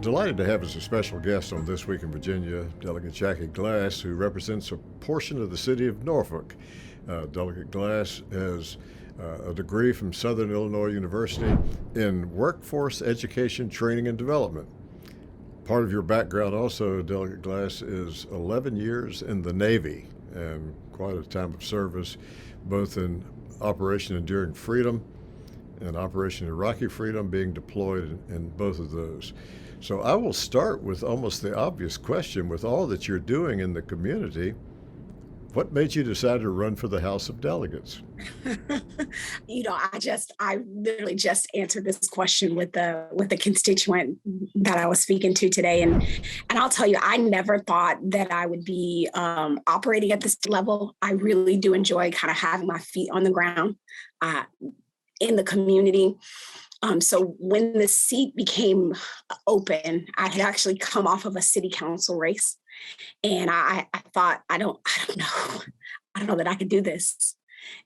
delighted to have as a special guest on This Week in Virginia, Delegate Jackie Glass, who represents a portion of the city of Norfolk. Delegate Glass has a degree from Southern Illinois University in workforce education, training, and development. Part of your background also, Delegate Glass, is 11 years in the Navy and quite a time of service, both in Operation Enduring Freedom and Operation Iraqi Freedom, being deployed in both of those. So I will start with almost the obvious question. With all that you're doing in the community, what made you decide to run for the House of Delegates? I literally just answered this question with the constituent that I was speaking to today. And I'll tell you, I never thought that I would be operating at this level. I really do enjoy kind of having my feet on the ground in the community. So when the seat became open, I had actually come off of a city council race. And I thought, I don't know that I could do this.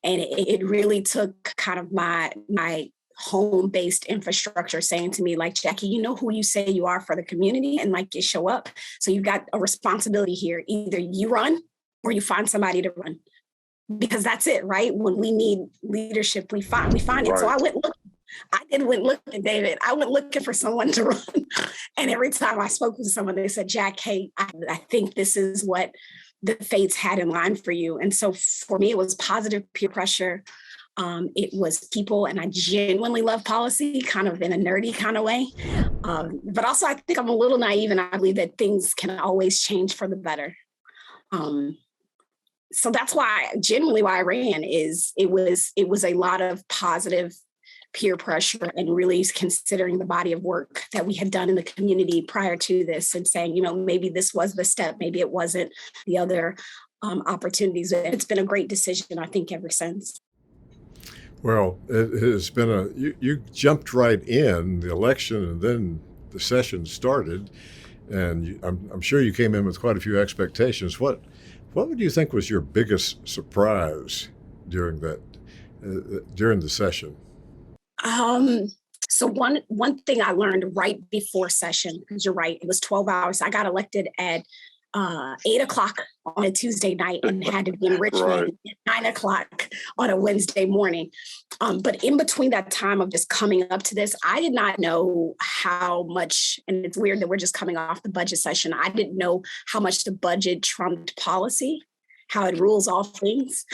And it really took kind of my home-based infrastructure saying to me, like, Jackie, you know who you say you are for the community, and like, you show up. So you've got a responsibility here. Either you run or you find somebody to run, because that's it, right? When we need leadership, we find it. So I went looking, David. I went looking for someone to run. And every time I spoke with someone, they said, Jack, hey, I think this is what the fates had in line for you. And so for me, it was positive peer pressure. It was people, and I genuinely love policy, kind of in a nerdy kind of way. But also, I think I'm a little naive, and I believe that things can always change for the better. So that's why I ran. It was a lot of positive peer pressure and really considering the body of work that we had done in the community prior to this, and saying, maybe this was the step, maybe it wasn't the other opportunities. It's been a great decision, I think, ever since. Well, it has been you jumped right in the election, and then the session started, and I'm sure you came in with quite a few expectations. What would you think was your biggest surprise during the session? So one thing I learned right before session, because you're right, it was 12 hours. I got elected at 8:00 on a Tuesday night and had to be in Richmond at 9:00 on a Wednesday morning. But in between that time of just coming up to this, I did not know how much, and it's weird that we're just coming off the budget session. I didn't know how much the budget trumped policy, how it rules all things.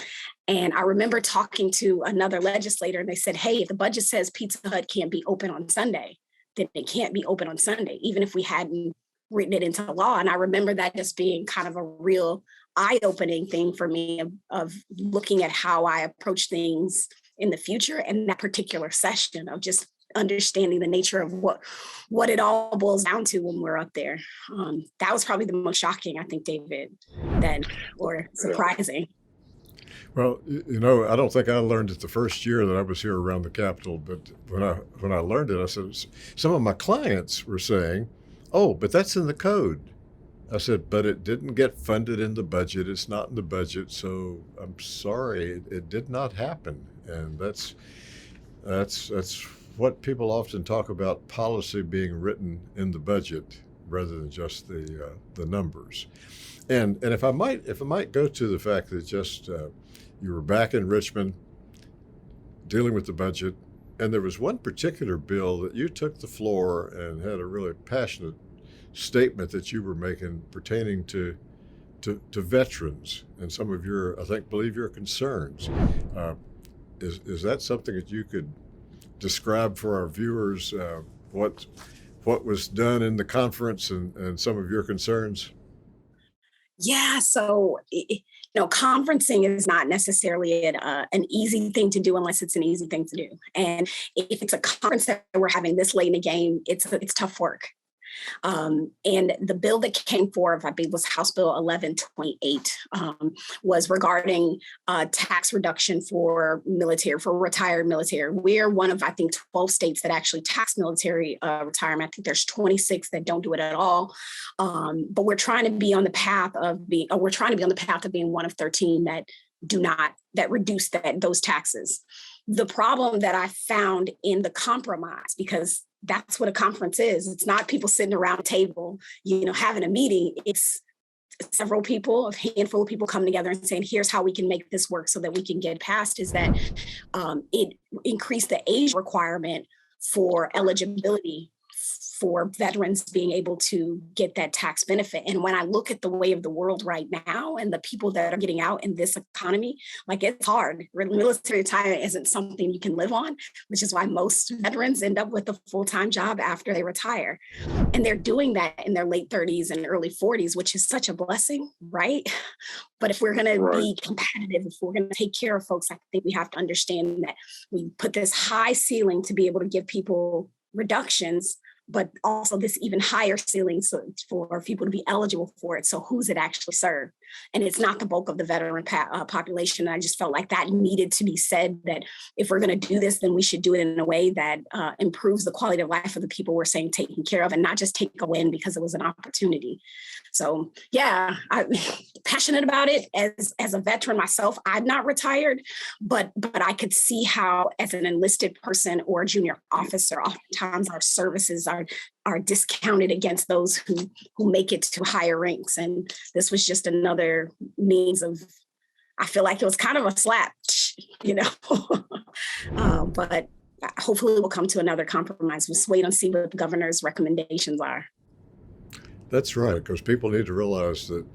And I remember talking to another legislator, and they said, hey, if the budget says Pizza Hut can't be open on Sunday, then it can't be open on Sunday, even if we hadn't written it into law. And I remember that just being kind of a real eye-opening thing for me of looking at how I approach things in the future, and that particular session of just understanding the nature of what it all boils down to when we're up there. That was probably the most shocking, I think, David, or surprising. Well, I don't think I learned it the first year that I was here around the Capitol, but when I learned it, I said, some of my clients were saying, oh, but that's in the code. I said, but it didn't get funded in the budget. It's not in the budget. So I'm sorry, it did not happen. And that's what people often talk about, policy being written in the budget rather than just the numbers. And if I might go to the fact that just you were back in Richmond dealing with the budget, and there was one particular bill that you took the floor and had a really passionate statement that you were making pertaining to veterans and some of your, believe your concerns. Is that something that you could describe for our viewers, what was done in the conference and some of your concerns? Yeah, so conferencing is not necessarily an easy thing to do unless it's an easy thing to do. And if it's a conference that we're having this late in the game, it's tough work. And the bill that came forward, I believe, was House Bill 1128, was regarding tax reduction for retired military. We're one of, 12 states that actually tax military retirement. I think there's 26 that don't do it at all. But we're trying to be on the path of being one of 13 that reduce those taxes. The problem that I found in the compromise, because that's what a conference is. It's not people sitting around a table, having a meeting. It's several people, a handful of people coming together and saying, here's how we can make this work so that we can get past, is that it increased the age requirement for eligibility for veterans being able to get that tax benefit. And when I look at the way of the world right now and the people that are getting out in this economy, like, it's hard. Military retirement isn't something you can live on, which is why most veterans end up with a full-time job after they retire. And they're doing that in their late 30s and early 40s, which is such a blessing, right? But if we're going to be competitive, if we're going to take care of folks, I think we have to understand that we put this high ceiling to be able to give people reductions, but also this even higher ceiling for people to be eligible for it. So who's it actually serve? And it's not the bulk of the veteran population. I just felt like that needed to be said, that if we're going to do this, then we should do it in a way that improves the quality of life of the people we're saying taken care of, and not just take a win because it was an opportunity. So yeah, I'm passionate about it. As a veteran myself, I'm not retired, but I could see how, as an enlisted person or a junior officer, oftentimes our services are discounted against those who make it to higher ranks. And this was just another means of, I feel like it was kind of a slap, but hopefully we'll come to another compromise. We'll wait and see what the governor's recommendations are. That's right, because people need to realize that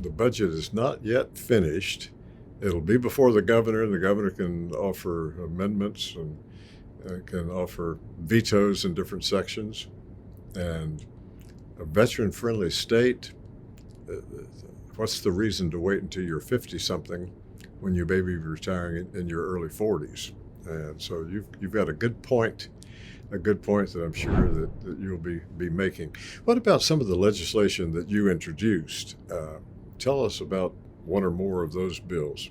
the budget is not yet finished. It'll be before the governor, and the governor can offer amendments and can offer vetoes in different sections. And a veteran-friendly state, what's the reason to wait until you're 50-something when you may be retiring in your early 40s? And so you've got a good point that I'm sure that you'll be making. What about some of the legislation that you introduced? Tell us about one or more of those bills.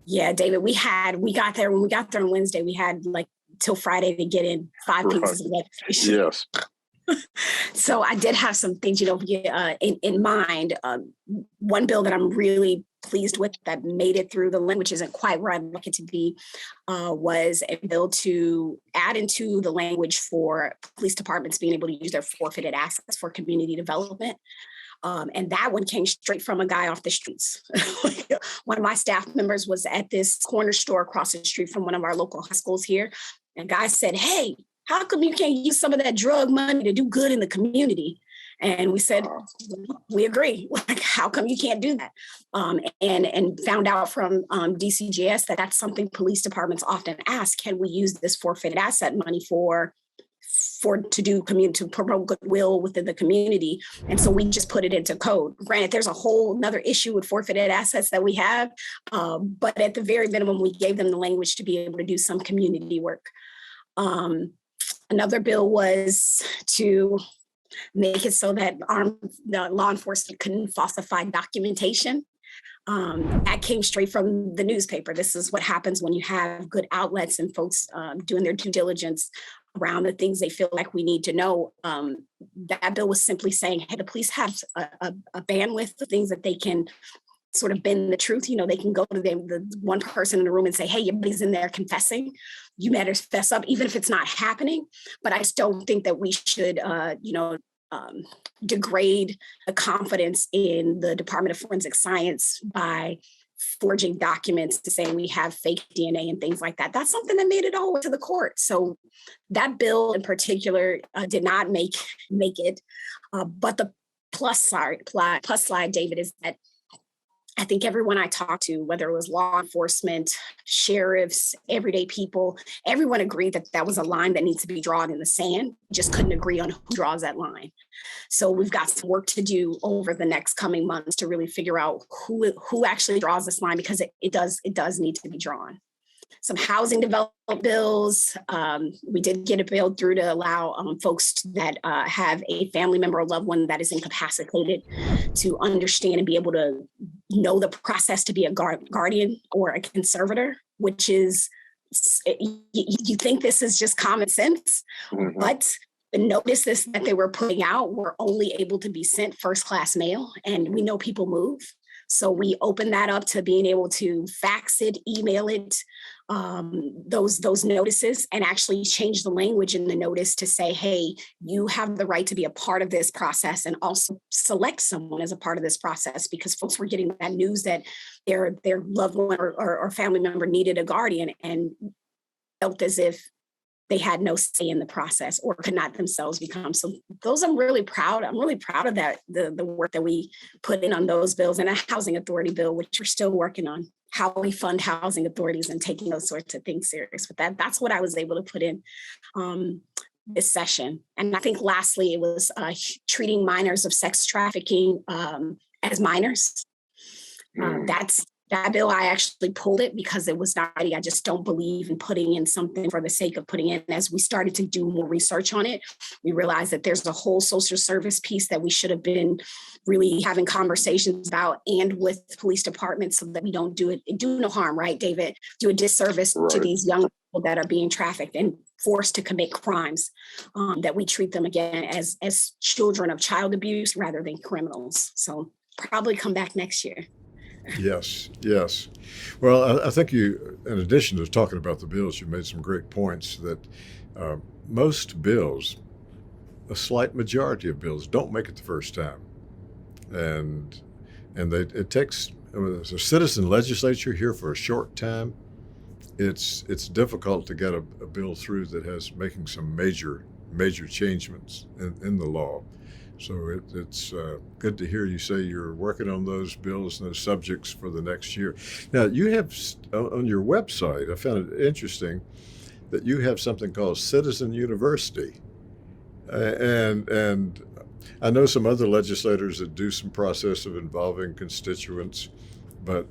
Yeah, David, when we got there on Wednesday, we had till Friday to get in 5 pieces of legislation. Yes. So I did have some things, in mind. One bill that I'm really pleased with that made it through the language isn't quite where I'd like it to be, was a bill to add into the language for police departments being able to use their forfeited assets for community development. And that one came straight from a guy off the streets. One of my staff members was at this corner store across the street from one of our local high schools here. And guy said, "Hey, how come you can't use some of that drug money to do good in the community?" And we said, we agree. How come you can't do that? And found out from DCGS that that's something police departments often ask. Can we use this forfeited asset money to promote goodwill within the community? And so we just put it into code. Granted, there's a whole another issue with forfeited assets that we have, but at the very minimum, we gave them the language to be able to do some community work. Another bill was to make it so that law enforcement couldn't falsify documentation. That came straight from the newspaper. This is what happens when you have good outlets and folks doing their due diligence around the things they feel like we need to know. That bill was simply saying, hey, the police have a bandwidth of things that they can sort of bend the truth. They can go to the one person in the room and say, hey, your buddy's in there confessing. You better fess up, even if it's not happening. But I just don't think that we should, degrade the confidence in the Department of Forensic Science by forging documents to say we have fake DNA and things like that. That's something that made it all the way to the court. So that bill in particular did not make it. But the plus side, David, is that I think everyone I talked to, whether it was law enforcement, sheriffs, everyday people, everyone agreed that that was a line that needs to be drawn in the sand. Just couldn't agree on who draws that line. So we've got some work to do over the next coming months to really figure out who actually draws this line, because it does need to be drawn. Some housing development bills. We did get a bill through to allow folks that have a family member or loved one that is incapacitated to understand and be able to know the process to be a guardian or a conservator, which is, you think this is just common sense, but the notices that they were putting out were only able to be sent first class mail. And we know people move. So we opened that up to being able to fax it, email it, those notices, and actually change the language in the notice to say, hey, you have the right to be a part of this process, and also select someone as a part of this process, because folks were getting that news that their loved one or family member needed a guardian and felt as if they had no say in the process or could not themselves become. So those I'm really proud. I'm really proud of that, the work that we put in on those bills, and a housing authority bill, which we're still working on, how we fund housing authorities and taking those sorts of things serious. But that's what I was able to put in this session. And I think lastly, it was treating minors of sex trafficking as minors. That bill, I actually pulled it because it was not ready. I just don't believe in putting in something for the sake of putting in. As we started to do more research on it, we realized that there's a whole social service piece that we should have been really having conversations about, and with police departments, so that we don't do no harm, right, David? Do a disservice to these young people that are being trafficked and forced to commit crimes, that we treat them again as children of child abuse rather than criminals. So probably come back next year. Yes. Well, I think you, in addition to talking about the bills, you made some great points that most bills, a slight majority of bills, don't make it the first time. And it takes, as a citizen legislature here for a short time, it's difficult to get a bill through that has making some major changements in the law. So it's good to hear you say you're working on those bills and those subjects for the next year. Now, you have on your website, I found it interesting that you have something called Citizen University. And I know some other legislators that do some process of involving constituents, but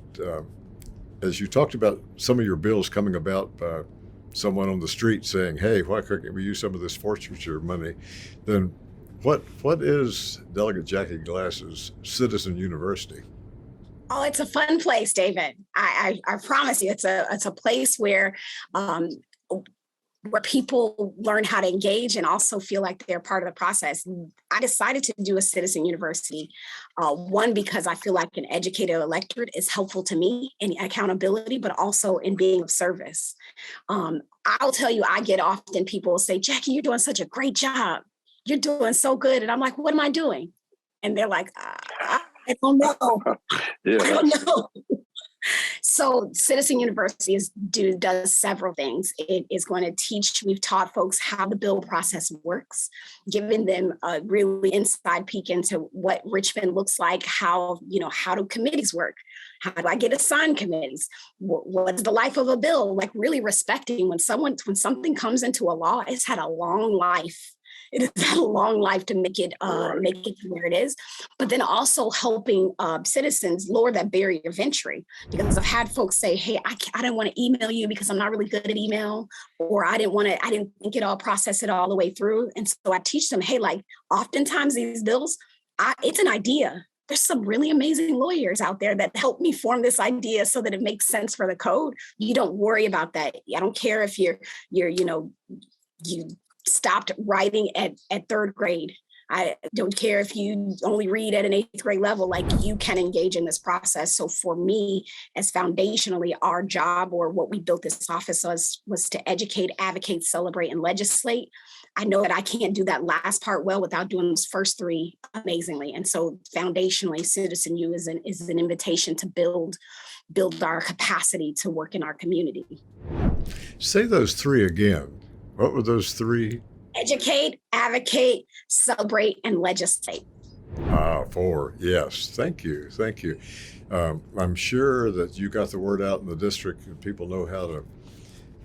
as you talked about some of your bills coming about by someone on the street saying, hey, why couldn't we use some of this forfeiture money, then what is Delegate Jackie Glass's Citizen University? Oh, it's a fun place, David. I promise you, it's a place where people learn how to engage and also feel like they're part of the process. I decided to do a Citizen University, one, because I feel like an educated electorate is helpful to me in accountability, but also in being of service. I'll tell you, I get often people say, Jackie, you're doing such a great job. You're doing so good. And I'm like, what am I doing? And they're like, I don't know. I don't know. So Citizen University does several things. It is going to teach, we've taught folks how the bill process works, giving them a really inside peek into what Richmond looks like, how do committees work? How do I get assigned committees? What's the life of a bill? Like really respecting when something comes into a law, it's had a long life. It has had a long life to make it to where it is, but then also helping citizens lower that barrier of entry. Because I've had folks say, "Hey, I didn't want to email you because I'm not really good at email," or I didn't think it all, process it all the way through. And so I teach them, hey, like oftentimes these bills, it's an idea. There's some really amazing lawyers out there that help me form this idea so that it makes sense for the code. You don't worry about that. I don't care if you stopped writing at third grade. I don't care if you only read at an 8th grade level, like you can engage in this process. So for me, as foundationally, our job, or what we built this office was to educate, advocate, celebrate, and legislate. I know that I can't do that last part well without doing those first three amazingly. And so foundationally, Citizen U is an invitation to build our capacity to work in our community. Say those three again. What were those three? Educate, advocate, celebrate, and legislate. 4. Yes. Thank you. I'm sure that you got the word out in the district and people know how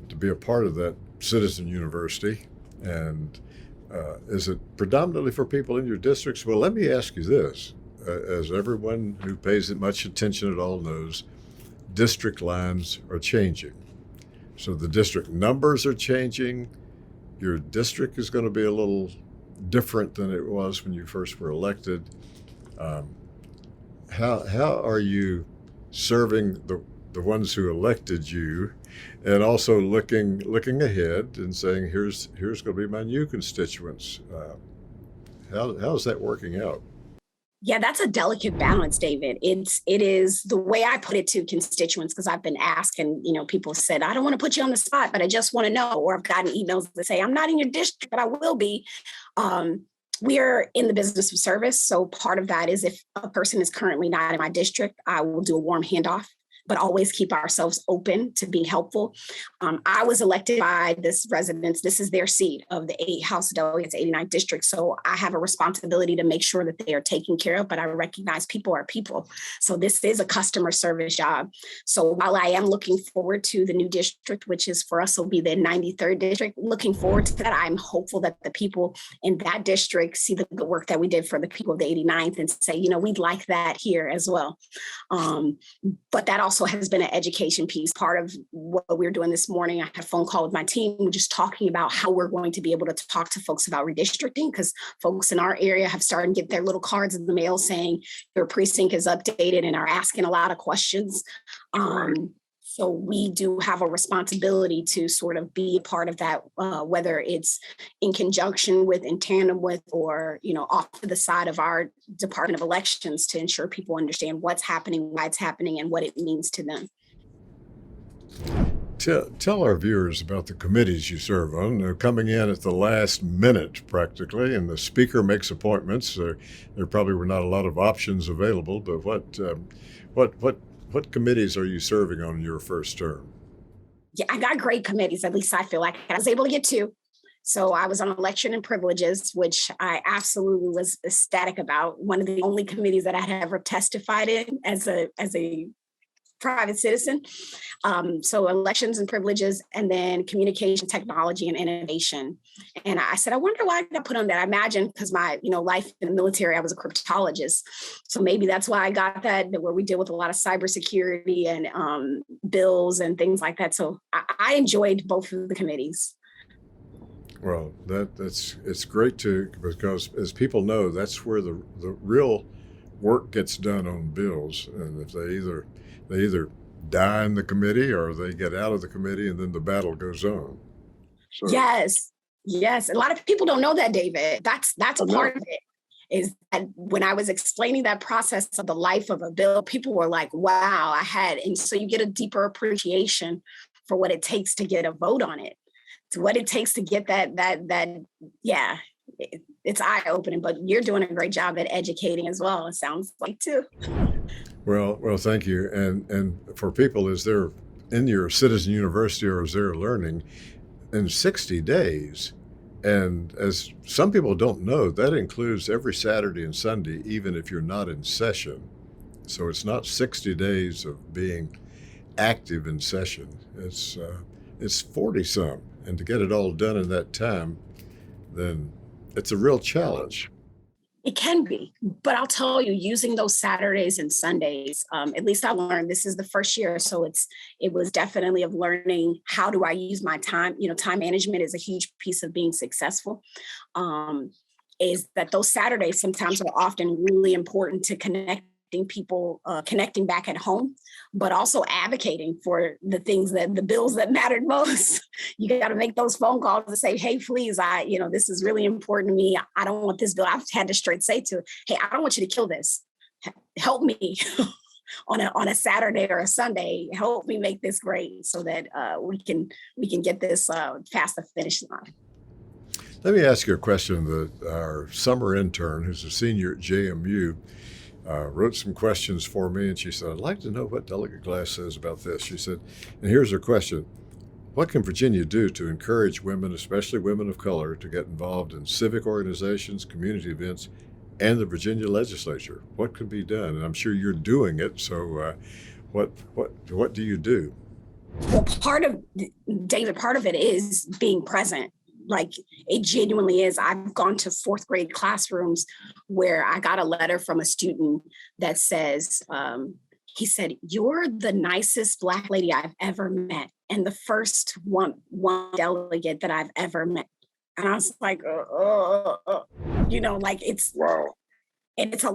to be a part of that Citizen University. And is it predominantly for people in your districts? Well, let me ask you this. As everyone who pays much attention at all knows, district lines are changing. So the district numbers are changing. Your district is going to be a little different than it was when you first were elected. How are you serving the ones who elected you, and also looking ahead and saying, here's going to be my new constituents? How's that working out? Yeah, that's a delicate balance, David. It is the way I put it to constituents, because I've been asked, and people said, I don't want to put you on the spot, but I just want to know. Or I've gotten emails that say, I'm not in your district, but I will be. We are in the business of service. So part of that is, if a person is currently not in my district, I will do a warm handoff, but always keep ourselves open to being helpful. I was elected by this residents. This is their seat of the House of Delegates, 89th district. So I have a responsibility to make sure that they are taken care of, but I recognize people are people. So this is a customer service job. So while I am looking forward to the new district, which is for us will be the 93rd district, looking forward to that, I'm hopeful that the people in that district see the good work that we did for the people of the 89th and say, we'd like that here as well. But that also has been an education piece. Part of what we're doing this morning, I had a phone call with my team. We're just talking about how we're going to be able to talk to folks about redistricting, because folks in our area have started to get their little cards in the mail saying their precinct is updated and are asking a lot of questions. So we do have a responsibility to sort of be a part of that, whether it's in conjunction with, in tandem with, or, off to the side of our Department of Elections, to ensure people understand what's happening, why it's happening, and what it means to them. Tell our viewers about the committees you serve on. They're coming in at the last minute practically, and the speaker makes appointments. There probably were not a lot of options available, but what committees are you serving on in your first term? Yeah, I got great committees. At least I feel like I was able to get two. So I was on election and privileges, which I absolutely was ecstatic about. One of the only committees that I had ever testified in as a private citizen. So elections and privileges, and then communication technology and innovation. And I said, I wonder why I got put on that. I imagine because my, life in the military, I was a cryptologist. So maybe that's why I got that, where we deal with a lot of cybersecurity and bills and things like that. So I enjoyed both of the committees. Well, it's great because as people know, that's where the real work gets done on bills. And if they either die in the committee or they get out of the committee, and then the battle goes on. So, yes. A lot of people don't know that, David. That's a part of it. Is that when I was explaining that process of the life of a bill, people were like, wow, and so you get a deeper appreciation for what it takes to get a vote on it. It's what it takes to get it's eye-opening, but you're doing a great job at educating as well, it sounds like, too. Well, thank you. And for people, as they're in your citizen university or as they're learning, in 60 days, and as some people don't know, that includes every Saturday and Sunday, even if you're not in session. So it's not 60 days of being active in session. It's 40 some, and to get it all done in that time, then it's a real challenge. It can be, but I'll tell you, using those Saturdays and Sundays, at least I learned this is the first year. So it was definitely of learning, how do I use my time? Time management is a huge piece of being successful. Is that those Saturdays sometimes are often really important to connecting people, connecting back at home, but also advocating for the things the bills that mattered most. You got to make those phone calls and say, hey, please, this is really important to me. I don't want this bill. I've had to straight say to, hey, I don't want you to kill this. Help me on a Saturday or a Sunday. Help me make this great so that we can get this past the finish line. Let me ask you a question that our summer intern, who's a senior at JMU, wrote some questions for me, and she said, I'd like to know what Delegate Glass says about this. She said, and here's her question: what can Virginia do to encourage women, especially women of color, to get involved in civic organizations, community events, and the Virginia legislature? What can be done? And I'm sure you're doing it, so what do you do? Well, part of it is being present. Like, it genuinely is. I've gone to fourth grade classrooms where I got a letter from a student that says, he said, you're the nicest Black lady I've ever met, and the first one delegate that I've ever met. And I was like, it's, wow. And it's a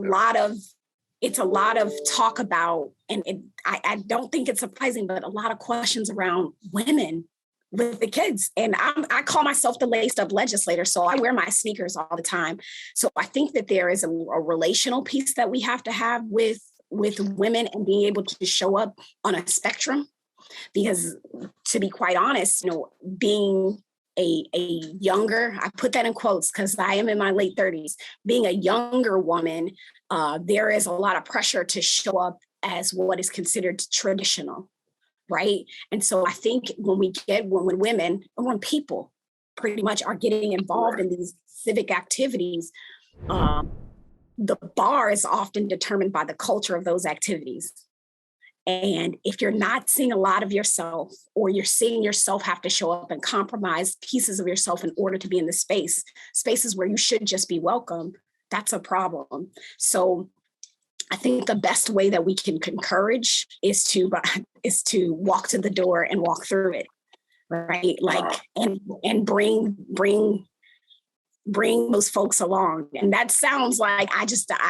lot of talk about, and I don't think it's surprising, but a lot of questions around women with the kids. And I call myself the laced up legislator. So I wear my sneakers all the time. So I think that there is a relational piece that we have to have with women and being able to show up on a spectrum. Because to be quite honest, being a younger, I put that in quotes because I am in my late 30s, being a younger woman, there is a lot of pressure to show up as what is considered traditional, right? And so I think when women, or when people pretty much are getting involved in these civic activities, the bar is often determined by the culture of those activities. And if you're not seeing a lot of yourself, or you're seeing yourself have to show up and compromise pieces of yourself in order to be in the spaces where you should just be welcome, that's a problem. So I think the best way that we can encourage is to walk to the door and walk through it, right? Like, and bring those folks along. And that sounds like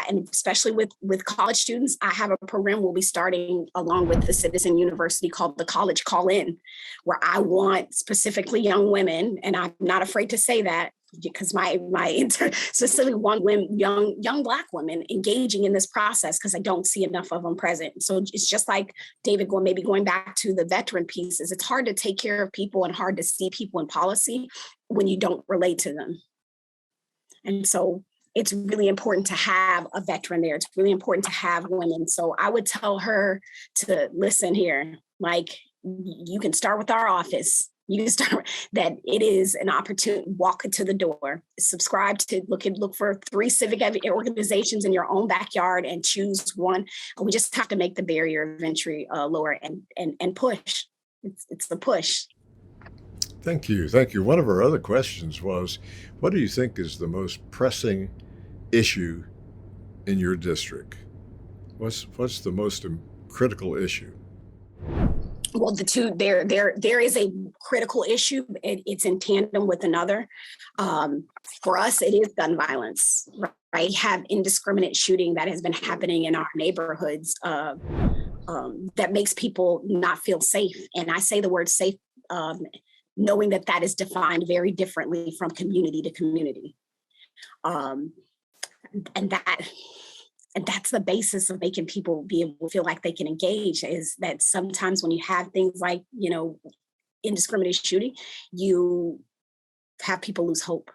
and especially with college students, I have a program we'll be starting along with the Citizen University called the College Call-In, where I want specifically young women, and I'm not afraid to say that because specifically young Black women engaging in this process, because I don't see enough of them present. So it's just like David going back to the veteran pieces. It's hard to take care of people and hard to see people in policy when you don't relate to them. And so it's really important to have a veteran there. It's really important to have women. So I would tell her to listen here, like, you can start with our office. You can start that it is an opportunity, walk into the door, subscribe to look for 3 civic organizations in your own backyard and choose one. We just have to make the barrier of entry lower and push. It's the push. Thank you. One of our other questions was, what do you think is the most pressing issue in your district? What's the most critical issue? Well, there is a critical issue. It's in tandem with another. For us, it is gun violence, right? Have indiscriminate shooting that has been happening in our neighborhoods that makes people not feel safe. And I say the word safe, knowing that is defined very differently from community to community. And that's the basis of making people be able to feel like they can engage, is that sometimes when you have things like, indiscriminate shooting, you have people lose hope.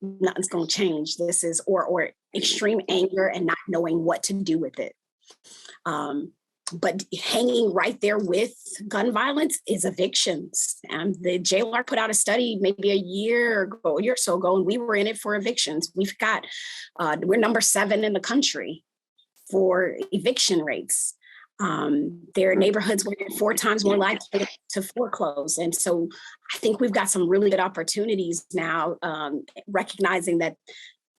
Nothing's going to change. This is, or extreme anger and not knowing what to do with it. But hanging right there with gun violence is evictions. The JLR put out a study maybe a year or so ago, and we were in it for evictions. We're number 7 in the country for eviction rates. There are neighborhoods where you're 4 times more likely to foreclose. And so I think we've got some really good opportunities now, recognizing that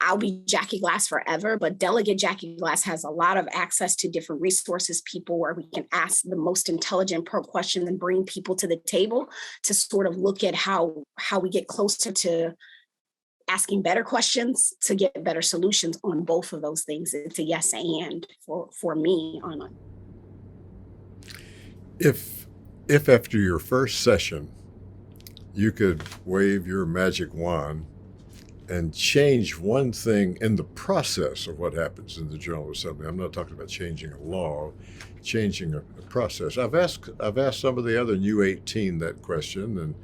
I'll be Jackie Glass forever, but Delegate Jackie Glass has a lot of access to different resources, people where we can ask the most intelligent questions and bring people to the table to sort of look at how we get closer to asking better questions to get better solutions on both of those things. It's a yes and for me on. If after your first session, you could wave your magic wand and change one thing in the process of what happens in the General Assembly. I'm not talking about changing a law, changing a process. I've asked some of the other new 18 that question,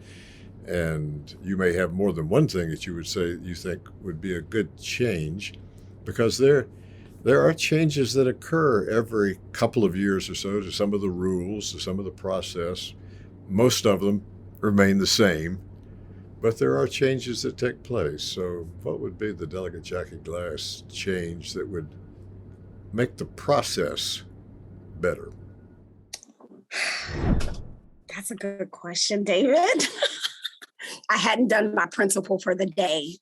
and you may have more than one thing that you would say you think would be a good change, because there are changes that occur every couple of years or so to some of the rules, to some of the process. Most of them remain the same, but there are changes that take place. So what would be the Delegate Jackie Glass change that would make the process better? That's a good question, David. I hadn't done my principle for the day.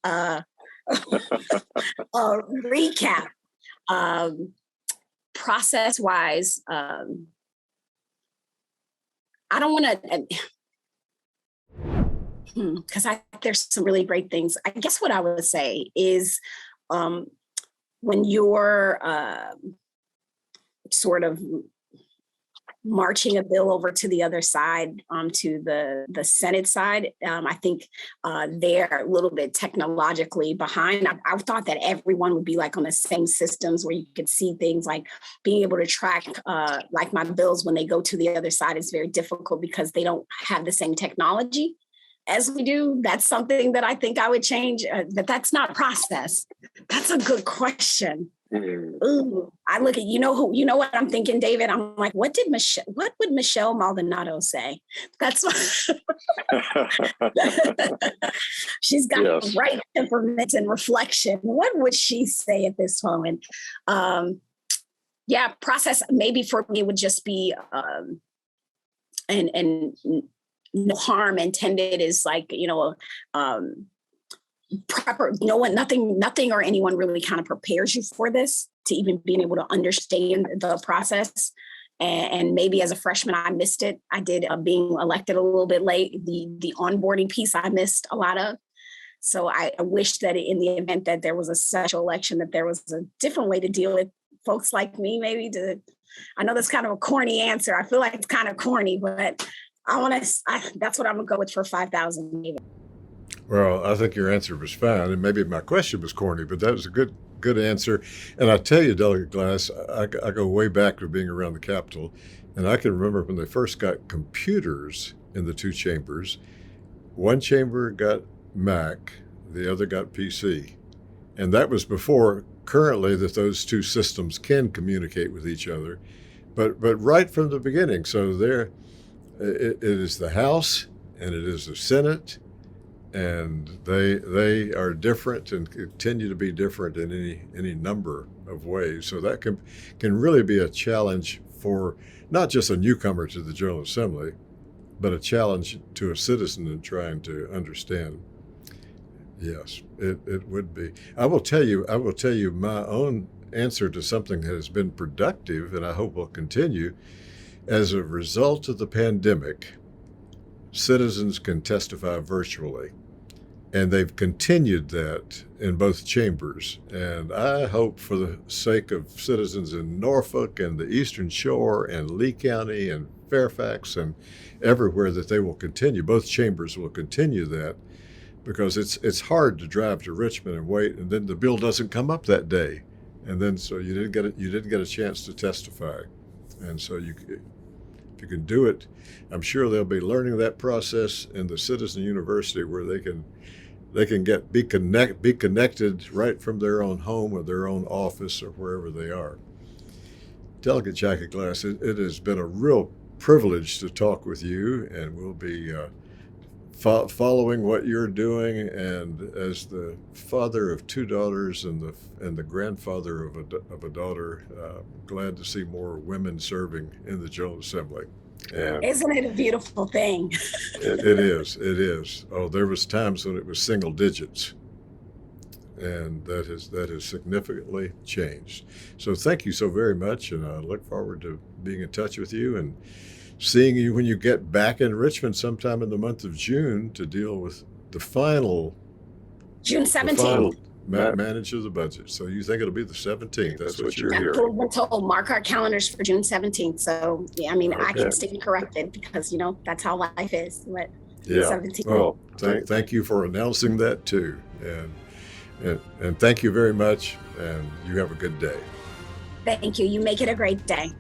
Recap. Process-wise, I don't want to... because there's some really great things. I guess what I would say is when you're sort of marching a bill over to the other side, to the Senate side. I think they're a little bit technologically behind. I thought that everyone would be like on the same systems where you could see things like being able to track like my bills when they go to the other side is very difficult because they don't have the same technology as we do. That's something that I think I would change, but that's not process. That's a good question. Ooh, I look at, you know what I'm thinking, David? I'm like, what would Michelle Maldonado say? That's what she's got the right temperament and reflection. What would she say at this moment? Process maybe for me would just be and no harm intended is like, proper, nothing or anyone really kind of prepares you for this, to even being able to understand the process. And maybe as a freshman, I missed it. I did being elected a little bit late. The onboarding piece I missed a lot of. So I wish that in the event that there was a special election, that there was a different way to deal with folks like me, I know that's kind of a corny answer. I feel like it's kind of corny, but that's what I'm gonna go with for 5,000. Well, I think your answer was fine, and maybe my question was corny, but that was a good answer. And I tell you, Delegate Glass, I go way back to being around the Capitol, and I can remember when they first got computers in the two chambers. One chamber got Mac, the other got PC, and that was before currently that those two systems can communicate with each other, but right from the beginning. So it is the House and it is the Senate. And they are different and continue to be different in any number of ways. So that can really be a challenge for not just a newcomer to the General Assembly, but a challenge to a citizen in trying to understand. Yes, it would be. I will tell you my own answer to something that has been productive, and I hope will continue. As a result of the pandemic, citizens can testify virtually, and they've continued that in both chambers. And I hope, for the sake of citizens in Norfolk and the Eastern Shore and Lee County and Fairfax and everywhere, that they will continue, both chambers will continue that, because it's hard to drive to Richmond and wait, and then the bill doesn't come up that day, and then so you didn't get a chance to testify. And so if you can do it, I'm sure they'll be learning that process in the Citizen University, where they can be connected right from their own home or their own office or wherever they are. Delegate Jackie Glass, it has been a real privilege to talk with you, and we'll be following what you're doing. And as the father of two daughters and the grandfather of a daughter, glad to see more women serving in the General Assembly. And isn't it a beautiful thing? It is. Oh, there was times when it was single digits, and that has significantly changed. So thank you so very much, and I look forward to being in touch with you and seeing you when you get back in Richmond sometime in the month of June to deal with the final June 17th. Manage of the budget. So you think it'll be the 17th? That's what you're hearing. We've been told, mark our calendars for June 17th. So yeah, okay. I can stand corrected, because that's how life is. But yeah. 17th. Well, thank you for announcing that too, and thank you very much. And you have a good day. Thank you. You make it a great day.